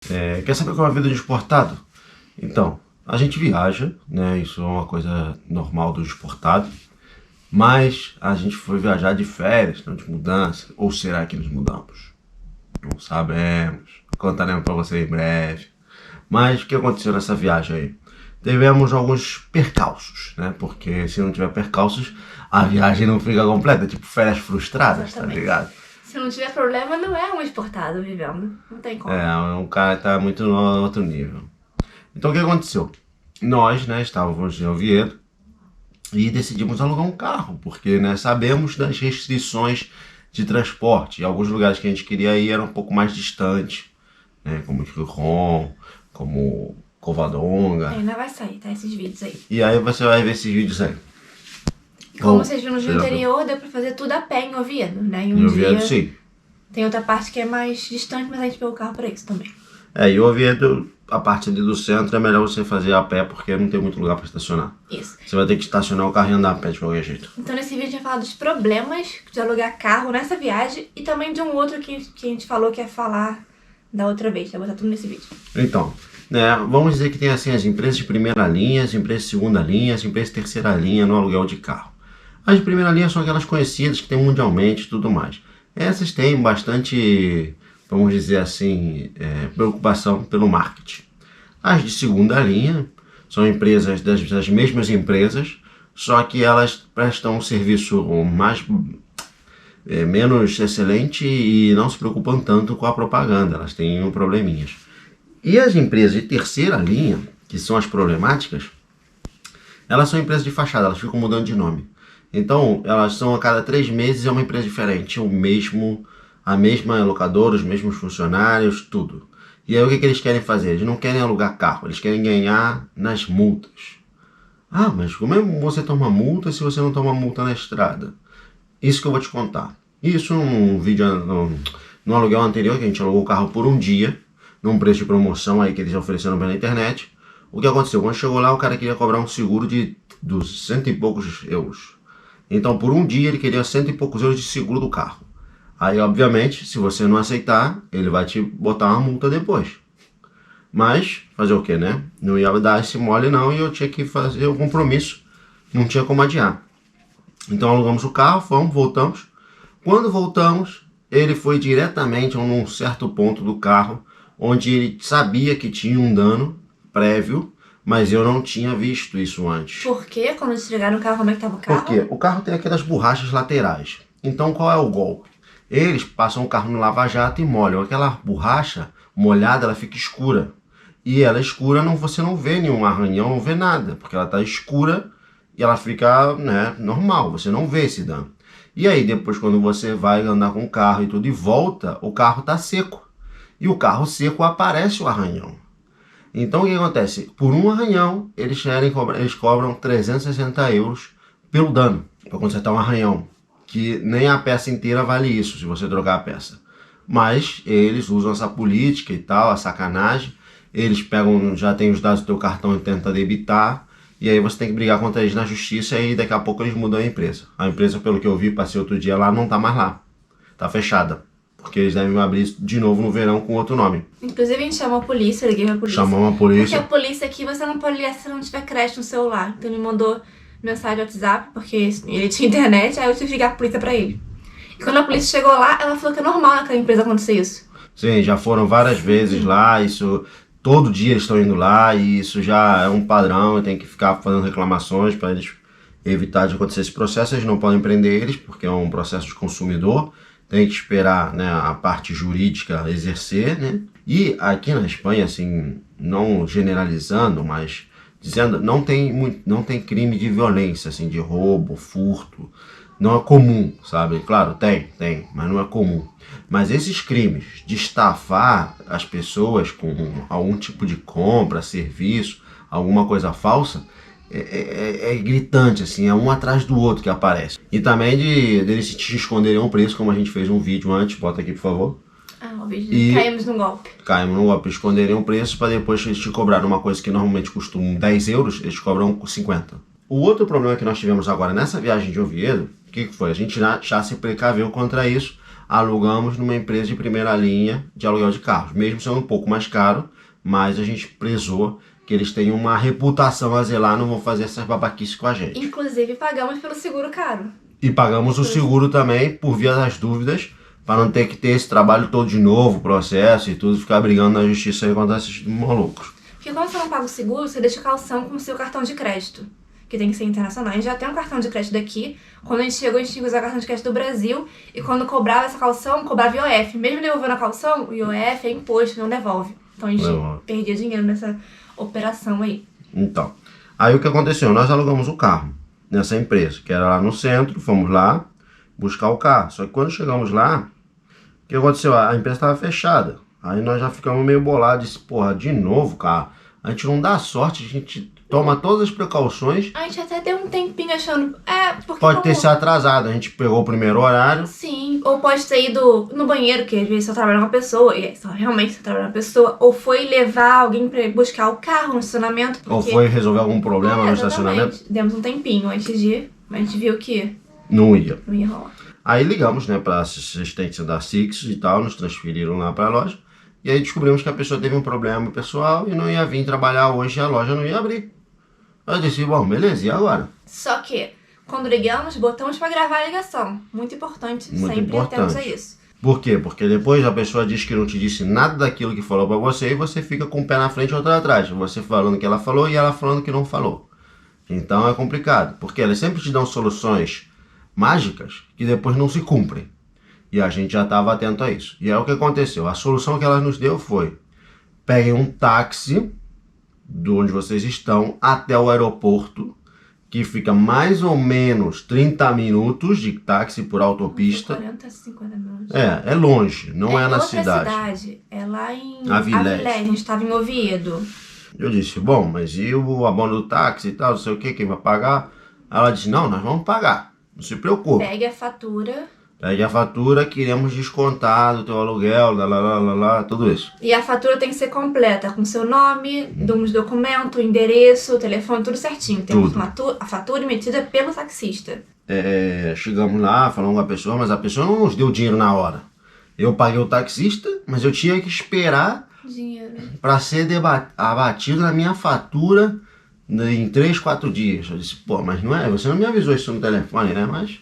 Quer saber como é a vida de exportado? Então, a gente viaja, né? Isso é uma coisa normal do exportado. Mas a gente foi viajar de férias, não de mudança. Ou será que nos mudamos? Não sabemos. Contaremos para você em breve. Mas o que aconteceu nessa viagem aí? Tivemos alguns percalços, né? Porque se não tiver percalços, a viagem não fica completa. Tipo férias frustradas, Exatamente. tá ligado? Se não tiver problema, não é um exportado vivendo. Não tem como. Um cara tá muito no outro nível. Então o que aconteceu? Nós, né, estávamos em Oviedo e decidimos alugar um carro, porque, né, sabemos das restrições de transporte. E alguns lugares que a gente queria ir eram um pouco mais distantes, né, como Gijón, como Covadonga. Ainda vai sair, tá? Esses vídeos aí. E aí você vai ver esses vídeos aí. Como Bom, vocês viram no você já viu? interior, deu pra fazer tudo a pé em Oviedo, né? E Em Oviedo, sim. Tem outra parte que é mais distante, mas a gente pegou o carro pra isso também. E Oviedo, a parte ali do centro, é melhor você fazer a pé, porque não tem muito lugar para estacionar. Isso. Você vai ter que estacionar o carro e andar a pé de qualquer jeito. Então nesse vídeo a gente vai falar dos problemas de alugar carro nessa viagem e também de um outro que a gente falou que ia falar da outra vez. Vai botar tudo nesse vídeo. Então, né, vamos dizer que tem assim as empresas de primeira linha, as empresas de segunda linha, as empresas de terceira linha no aluguel de carro. As de primeira linha são aquelas conhecidas que tem mundialmente e tudo mais. Essas têm bastante, vamos dizer assim, preocupação pelo marketing. As de segunda linha são empresas das mesmas empresas, só que elas prestam um serviço menos excelente e não se preocupam tanto com a propaganda, elas têm probleminhas. E as empresas de terceira linha, que são as problemáticas, elas são empresas de fachada, elas ficam mudando de nome. Então, elas são a cada 3 meses é uma empresa diferente, a mesma locadora, os mesmos funcionários, tudo. E aí o que eles querem fazer? Eles não querem alugar carro, eles querem ganhar nas multas. Ah, mas como é que você toma multa se você não toma multa na estrada? Isso que eu vou te contar. Isso num vídeo, no aluguel anterior, que a gente alugou o carro por um dia, num preço de promoção aí que eles ofereceram pela internet. O que aconteceu? Quando chegou lá, o cara queria cobrar um seguro de 100 e poucos euros. Então, por um dia, ele queria 100 e poucos euros de seguro do carro. Aí, obviamente, se você não aceitar, ele vai te botar uma multa depois. Mas, fazer o que, né? Não ia dar esse mole não e eu tinha que fazer o compromisso. Não tinha como adiar. Então, alugamos o carro, voltamos. Quando voltamos, ele foi diretamente a um certo ponto do carro, onde ele sabia que tinha um dano prévio, mas eu não tinha visto isso antes. Por quê? Quando eles chegaram no carro, como é que tava o carro? Por quê? O carro tem aquelas borrachas laterais. Então qual é o golpe? Eles passam o carro no lava-jato e molham. Aquela borracha molhada, ela fica escura. E ela escura, você não vê nenhum arranhão, não vê nada, porque ela está escura e ela fica, né, normal, você não vê esse dano. E aí depois quando você vai andar com o carro e tudo e volta, o carro está seco. E o carro seco aparece o arranhão. Então o que acontece? Por um arranhão, eles cobram 360 euros pelo dano, para consertar um arranhão. Que nem a peça inteira vale isso, se você trocar a peça. Mas eles usam essa política e tal, a sacanagem. Eles pegam, já tem os dados do teu cartão e tentam debitar. E aí você tem que brigar contra eles na justiça e daqui a pouco eles mudam a empresa. A empresa, pelo que eu vi, passei outro dia lá, não tá mais lá. Tá fechada. Porque eles devem abrir de novo no verão com outro nome. Inclusive a gente chamou a polícia, eu liguei pra polícia. Chamamos a polícia. Porque a polícia aqui você não pode ligar se não tiver crédito no celular. Então ele mandou mensagem no WhatsApp, porque ele tinha internet, aí eu tive que ligar a polícia pra ele. E quando a polícia chegou lá, ela falou que é normal naquela empresa acontecer isso. Sim, já foram várias vezes lá, isso... Todo dia eles estão indo lá e isso já é um padrão e tem que ficar fazendo reclamações para eles evitar de acontecer esse processo. Eles não podem prender eles porque é um processo de consumidor. Tem que esperar, né, a parte jurídica exercer, né? E aqui na Espanha, assim, não generalizando, mas dizendo, não tem crime de violência, assim, de roubo, furto. Não é comum, sabe? Claro, tem, mas não é comum. Mas esses crimes de estafar as pessoas com algum tipo de compra, serviço, alguma coisa falsa, é gritante, assim, é um atrás do outro que aparece. E também deles te esconderem um preço, como a gente fez um vídeo antes, bota aqui por favor. O vídeo caímos num golpe. Caímos num golpe, esconderem um preço para depois eles te cobrarem uma coisa que normalmente custa 10 euros, eles cobram 50. O outro problema que nós tivemos agora nessa viagem de Oviedo, o que foi? A gente já se precaveu contra isso. alugamos numa empresa de primeira linha de aluguel de carros, mesmo sendo um pouco mais caro, mas a gente prezou que eles têm uma reputação a zelar, não vão fazer essas babaquices com a gente. Inclusive, pagamos pelo seguro caro. E pagamos o seguro também por via das dúvidas, para não ter que ter esse trabalho todo de novo, processo e tudo, ficar brigando na justiça aí contra esses malucos. Porque quando você não paga o seguro, você deixa calção com o seu cartão de crédito, que tem que ser internacional. A gente já tem um cartão de crédito daqui. Quando a gente chegou, a gente tinha que usar o cartão de crédito do Brasil. E quando cobrava essa calção, cobrava IOF. Mesmo devolvendo a calção, o IOF é imposto, não devolve. Então a gente perdia dinheiro nessa operação aí. Então, aí o que aconteceu? Nós alugamos o carro nessa empresa, que era lá no centro, fomos lá buscar o carro. Só que quando chegamos lá, o que aconteceu? A empresa estava fechada. Aí nós já ficamos meio bolados, disse, porra, de novo, cara, a gente não dá sorte, a gente toma todas as precauções. A gente até deu um tempinho achando, porque pode ter se atrasado, a gente pegou o primeiro horário. Sim, ou pode ter ido no banheiro, que às vezes só trabalha uma pessoa, e só realmente só trabalha uma pessoa, ou foi levar alguém pra buscar o carro no estacionamento. Porque... Ou foi resolver algum problema no estacionamento. Demos um tempinho antes de ir, mas a gente viu que não ia rolar. Aí ligamos, né, pra assistência da Six e tal, nos transferiram lá pra loja. E aí descobrimos que a pessoa teve um problema pessoal e não ia vir trabalhar hoje, a loja não ia abrir. Aí eu disse, bom, beleza, e agora? Só que, quando ligamos, botamos pra gravar a ligação. Muito importante, sempre atentos a isso. Por quê? Porque depois a pessoa diz que não te disse nada daquilo que falou pra você e você fica com o pé na frente e outro atrás. Você falando que ela falou e ela falando que não falou. Então é complicado, porque elas sempre te dão soluções mágicas que depois não se cumprem. E a gente já estava atento a isso. E aí o que aconteceu? A solução que ela nos deu foi: peguem um táxi de onde vocês estão até o aeroporto, que fica mais ou menos 30 minutos de táxi por autopista. 40 a 50 minutos. É longe, não é na cidade. É lá em Avilés. A gente estava em Oviedo. Eu disse, bom, mas e o abono do táxi e tal, não sei o que, quem vai pagar? Ela disse, não, nós vamos pagar, não se preocupe. Pegue a fatura. Pegue a fatura, queremos descontar do teu aluguel, tudo isso. E a fatura tem que ser completa, com seu nome, dos documentos, endereço, telefone, tudo certinho. Temos a fatura emitida pelo taxista. Chegamos lá, falamos com a pessoa, mas a pessoa não nos deu dinheiro na hora. Eu paguei o taxista, mas eu tinha que esperar para ser abatido na minha fatura em 3, 4 dias. Eu disse, pô, mas não é, você não me avisou isso no telefone, né? Mas...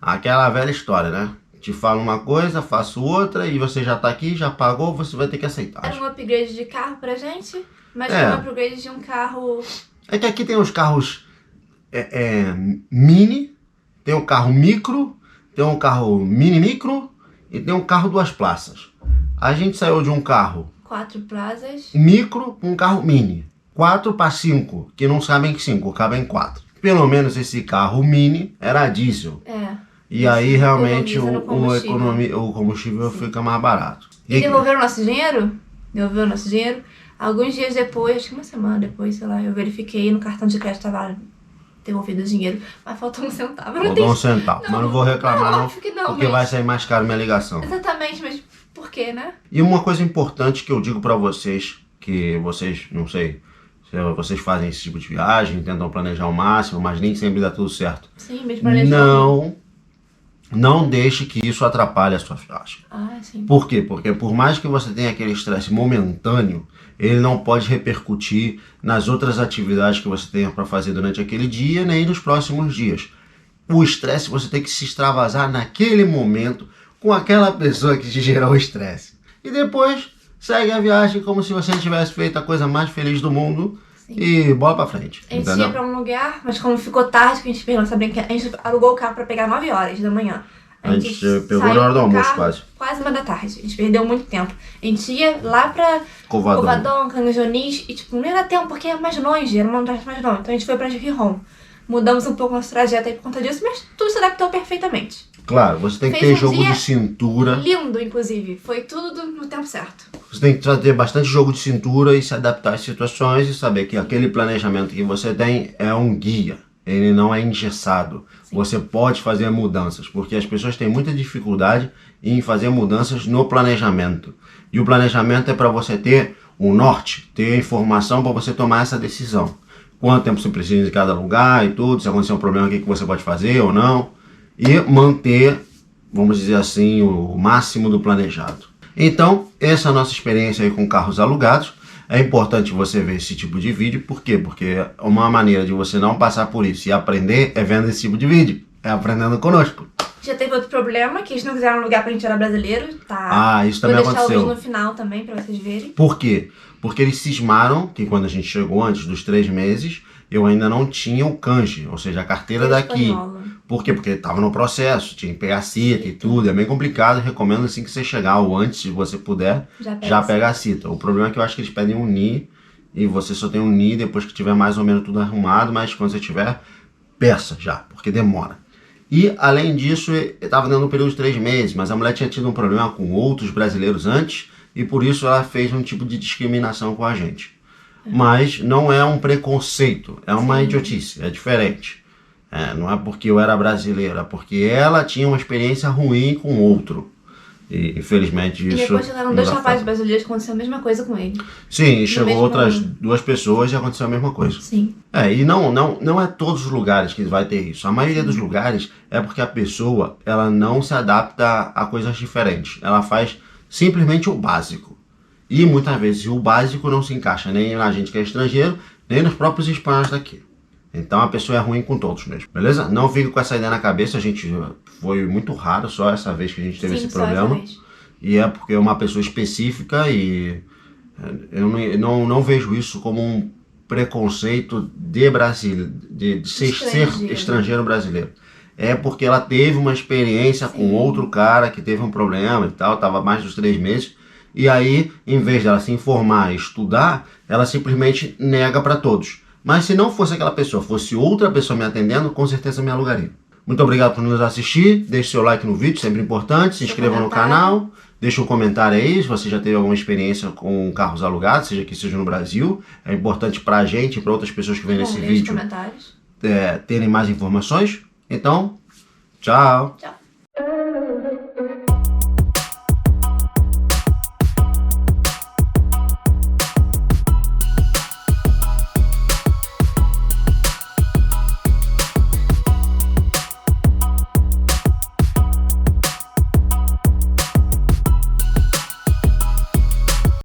aquela velha história, né? Te falo uma coisa, faço outra e você já tá aqui, já pagou, você vai ter que aceitar. Era um upgrade de carro pra gente, mas foi um upgrade de um carro... É que aqui tem os carros mini, tem um carro micro, tem um carro mini-micro e tem um carro 2 praças. A gente saiu de um carro 4 plazas micro para um carro mini. 4 para 5, que não cabem 5, cabem 4. Pelo menos esse carro mini era diesel. E aí realmente o combustível fica mais barato. E devolveram o nosso dinheiro? Devolveu o nosso dinheiro. Alguns dias depois, acho que uma semana depois, sei lá, eu verifiquei no cartão de crédito estava devolvido o dinheiro, mas faltou um centavo. Faltou um centavo, mas não vou reclamar não, porque mas... vai sair mais caro minha ligação. Exatamente, mas por quê, né? E uma coisa importante que eu digo pra vocês, que vocês, não sei, se vocês fazem esse tipo de viagem, tentam planejar ao máximo, mas nem sempre dá tudo certo. Sim, mesmo planejando. Não deixe que isso atrapalhe a sua viagem. Sim. Por quê? Porque por mais que você tenha aquele estresse momentâneo, ele não pode repercutir nas outras atividades que você tenha para fazer durante aquele dia, nem nos próximos dias. O estresse você tem que se extravasar naquele momento com aquela pessoa que te gerou o estresse. E depois segue a viagem como se você tivesse feito a coisa mais feliz do mundo. Sim. E bola pra frente. A gente ia pra um lugar, mas como ficou tarde, que a gente pegou essa brincadeira, a gente alugou o carro pra pegar 9 horas da manhã. A gente pegou na hora do almoço, quase. Quase 1 da tarde. A gente perdeu muito tempo. A gente ia lá pra Covadonga, Canjonis, e tipo, não ia dar tempo, porque é mais longe, era uma viagem mais longe. Então a gente foi pra Givron. Mudamos um pouco nosso trajeto aí por conta disso, mas tudo se adaptou perfeitamente. Claro, você tem que ter jogo de cintura. Lindo, inclusive. Foi tudo no tempo certo. Você tem que ter bastante jogo de cintura e se adaptar às situações e saber que aquele planejamento que você tem é um guia. Ele não é engessado. Sim. Você pode fazer mudanças, porque as pessoas têm muita dificuldade em fazer mudanças no planejamento. E o planejamento é para você ter o norte, ter a informação para você tomar essa decisão. Quanto tempo você precisa em cada lugar e tudo, se acontecer um problema, o que você pode fazer ou não. E manter vamos dizer assim, o máximo do planejado. Então, essa é a nossa experiência aí com carros alugados. É importante você ver esse tipo de vídeo, por quê? Porque uma maneira de você não passar por isso e aprender é vendo esse tipo de vídeo, é aprendendo conosco. Já teve outro problema, que eles não quiseram alugar pra gente era brasileiro, tá? Isso também aconteceu. Vou deixar o vídeo no final também pra vocês verem. Por quê? Porque eles cismaram que quando a gente chegou antes dos 3 meses, eu ainda não tinha o kanji, ou seja, a carteira daqui. Por quê? Porque estava no processo, tinha que pegar a cita e tudo, é bem complicado, recomendo assim que você chegar ou antes, se você puder, já pega a cita. O problema é que eu acho que eles pedem um NI, e você só tem um NI depois que tiver mais ou menos tudo arrumado, mas quando você tiver, peça já, porque demora. E, além disso, estava dando um período de 3 meses, mas a mulher tinha tido um problema com outros brasileiros antes, e por isso ela fez um tipo de discriminação com a gente. Mas não é um preconceito, é uma idiotice, é diferente. Não é porque eu era brasileira, é porque ela tinha uma experiência ruim com outro. E infelizmente isso... E depois chegaram 2 rapazes brasileiros que aconteceu a mesma coisa com ele. Sim, e chegou outras 2 pessoas e aconteceu a mesma coisa. Sim. E não é todos os lugares que vai ter isso. A maioria dos lugares é porque a pessoa ela não se adapta a coisas diferentes. Ela faz simplesmente o básico. E muitas vezes o básico não se encaixa nem na gente que é estrangeiro, nem nos próprios espanhóis daqui. Então a pessoa é ruim com todos mesmo, beleza? Não fique com essa ideia na cabeça, foi muito raro só essa vez que a gente teve esse problema. E é porque é uma pessoa específica e eu não vejo isso como um preconceito de ser estrangeiro brasileiro. É porque ela teve uma experiência com outro cara que teve um problema e tal, tava mais dos 3 meses. E aí, em vez dela se informar e estudar, ela simplesmente nega para todos. Mas se não fosse aquela pessoa, fosse outra pessoa me atendendo, com certeza me alugaria. Muito obrigado por nos assistir, deixe seu like no vídeo, sempre importante, se inscreva no canal, deixe um comentário aí se você já teve alguma experiência com carros alugados, seja aqui, seja no Brasil. É importante pra gente e para outras pessoas que vêm nesse vídeo terem mais informações. Então, tchau! Tchau!